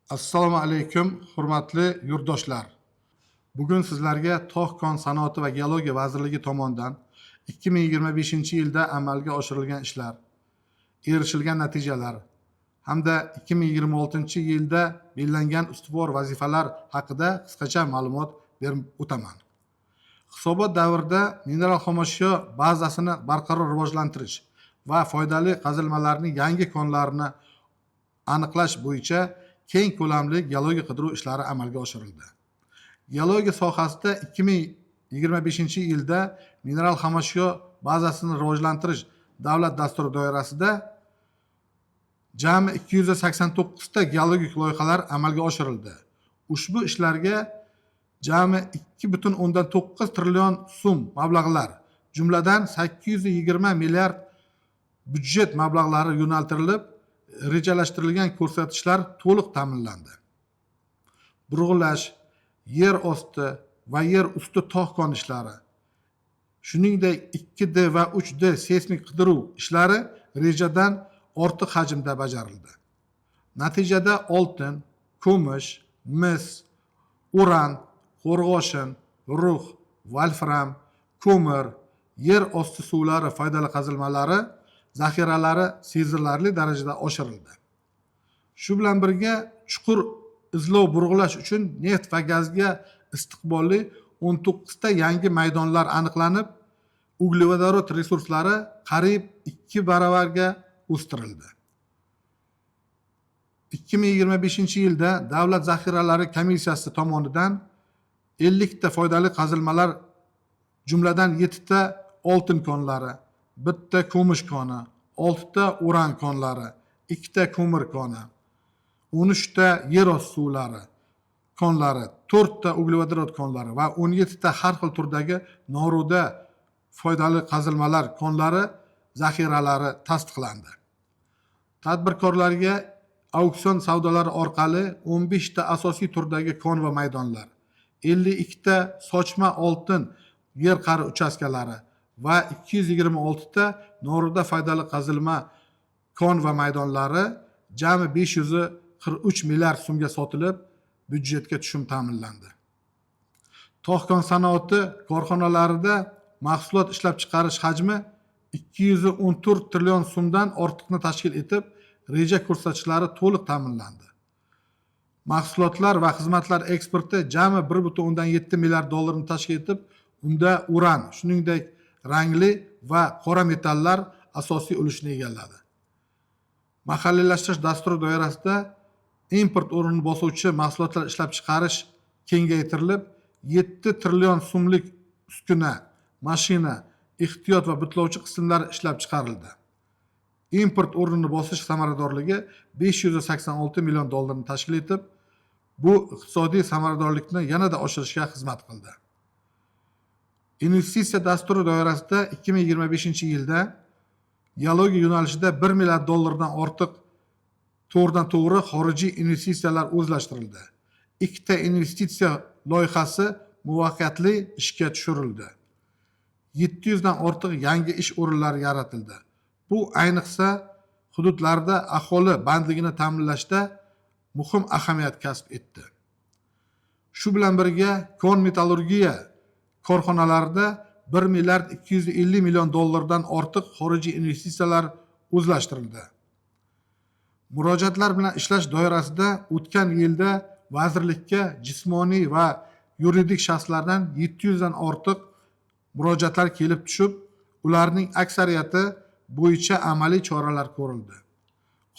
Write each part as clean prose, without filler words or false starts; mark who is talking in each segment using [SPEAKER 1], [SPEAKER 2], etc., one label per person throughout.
[SPEAKER 1] Assalomu alaykum, hurmatli yurtdoshlar. Bugun sizlarga tog' kon sanoati va geologiya vazirligi tomonidan 2025-yilda amalga oshirilgan ishlar, erishilgan natijalar hamda 2026-yilda belgilangan ustuvor vazifalar haqida qisqacha ma'lumot berib o'taman. Hisobot davrida mineral xomashyo bazasini barqaror rivojlantirish va foydali qazilmalarning yangi konlarini aniqlash bo'yicha keng ko'lamli geologiya qidiruv ishlari amalga oshirildi. Geologiya sohasida 2025-yilda mineral xomashyo bazasini rivojlantirish davlat dasturi doirasida jami 289 ta geologik loyihalar amalga oshirildi. Ushbu ishlarga jami 2,9 trillion so'm mablag'lar, jumladan 820 milliard byudjet mablag'lari yo'naltirilib, rejalashtirilgan ko'rsatkichlar to'liq ta'minlandi. Burg'ulash, yer osti va yer usti tog' kon ishlari, shuningdek 2D va 3D seysmik qidiruv ishlari rejadan ortiq hajmda bajarildi. Natijada oltin, kumush, mis, uran, qo'rg'oshin, rux, volfram, ko'mir, yer osti suvlari foydali qazilmalari zaxiralari sezilarli darajada oshirildi. Shu bilan birga chuqur izlov burg'ulash uchun neft va gazga istiqbolli 19 ta yangi maydonlar aniqlanib, uglevodorod resurslari qariyb 2 baravarga o'stirildi. 2025-yilda Davlat zaxiralari komissiyasi tomonidan 50 ta foydali qazilmalar, jumladan 7 ta oltin konlari, 1 ta kumush koni, 6 ta uran konlari, 2 ta ko'mir koni, 13 ta yer osti suvlari konlari, 4 ta uglevodorod konlari va 17 ta har xil turdagi noruda foydali qazilmalar konlari zaxiralari tasdiqlandi. Tadbirkorlarga auksion savdolari orqali 15 ta asosiy turdagi kon va maydonlar, 52 ta sochma oltin yer qa'ri uchastkalari va 226 ta noruda foydali qazilma kon va maydonlari jami 543 milliard so'mga sotilib, byudjetga tushum ta'minlandi. Tog' kon sanoati korxonalarida mahsulot ishlab chiqarish hajmi 214 trillion so'mdan ortiqni tashkil etib, reja ko'rsatkichlari to'liq ta'minlandi. Mahsulotlar va xizmatlar eksporti jami 1,7 milliard dollarni tashkil etib, unda uran, shuningdek rangli va qora metallar asosiy ulushni egalladi. Mahalliylashtirish dasturi doirasida import o'rnini bosuvchi mahsulotlar ishlab chiqarish kengaytirilib, 7 trillion so'mlik uskuna, mashina, ehtiyot va bitlovchi qismlar ishlab chiqarildi. Import o'rnini bosish samaradorligi 586 million dollarni tashkil etib, bu iqtisodiy samaradorlikni yanada oshirishga xizmat qildi. Investitsiya dasturi doirasida 2025-yilda geologiya yo'nalishida 1 milliard dollardan ortiq to'g'ridan-to'g'ri xorijiy investitsiyalar o'zlashtirildi. 2 ta investitsiya loyihasi muvaffaqiyatli ishga tushirildi. 700 dan ortiq yangi ish o'rinlari yaratildi. Bu ayniqsa hududlarda aholi bandligini ta'minlashda muhim ahamiyat kasb etdi. Shu bilan birga kon metallurgiya korxonalarida 1 milliard 250 million dollardan ortiq xorijiy investitsiyalar o'zlashtirildi. Murojaatlar bilan ishlash doirasida o'tgan yilda vazirlikka jismoniy va yuridik shaxslardan 700 dan ortiq murojaatlar kelib tushib, ularning aksariyati bo'yicha amaliy choralar ko'rildi.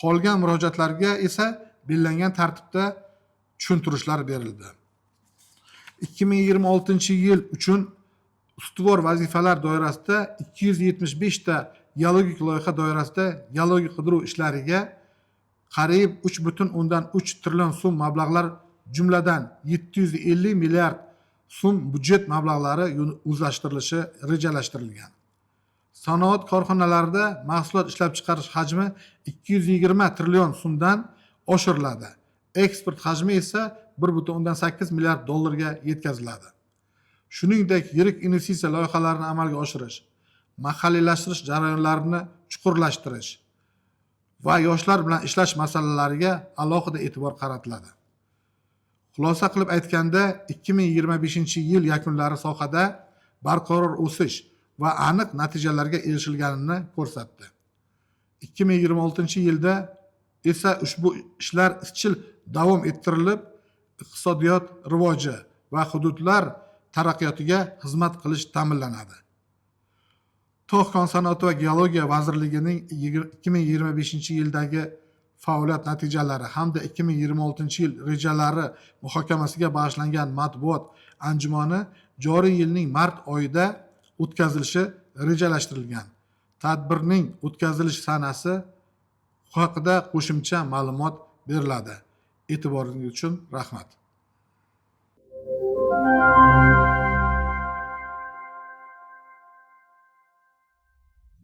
[SPEAKER 1] Qolgan murojaatlarga esa belgilangan tartibda tushuntirishlar berildi. 2026-yil uchun ustuvor vazifalar doirasida 275 ta geologik loyiha doirasida geologik qidiruv ishlariga qariyb 3,3 trillion so'm mablag'lar, jumladan 750 milliard so'm byudjet mablag'lari o'zlashtirilishi rejalashtirilgan. Sanoat korxonalarida mahsulot ishlab chiqarish hajmi 220 trillion so'mdan oshiriladi. Eksport hajmi esa 1,8 milliard dollarga yetkaziladi. Shuningdek, yirik investitsiya loyihalarini amalga oshirish, mahalliylashtirish jarayonlarini chuqurlashtirish va yoshlar bilan ishlash masalalariga alohida e'tibor qaratiladi. Xulosa qilib aytganda, 2025-yil yakunlari sohada barqaror o'sish va aniq natijalarga erishilganini ko'rsatdi. 2026-yilda esa ushbu ishlar izchil davom ettirilib, iqtisodiyot rivoji va hududlar taraqqiyotiga xizmat qilish ta'minlanadi. Tog' kon sanoati va geologiya vazirligining 2025-yildagi faoliyat natijalari hamda 2026-yil rejalari muhokamasiga bag'ishlangan matbuot anjumani joriy yilning mart oyida o'tkazilishi rejalashtirilgan. Tadbirning o'tkazilish sanasi haqida qo'shimcha ma'lumot beriladi. E'tiboringiz uchun rahmat.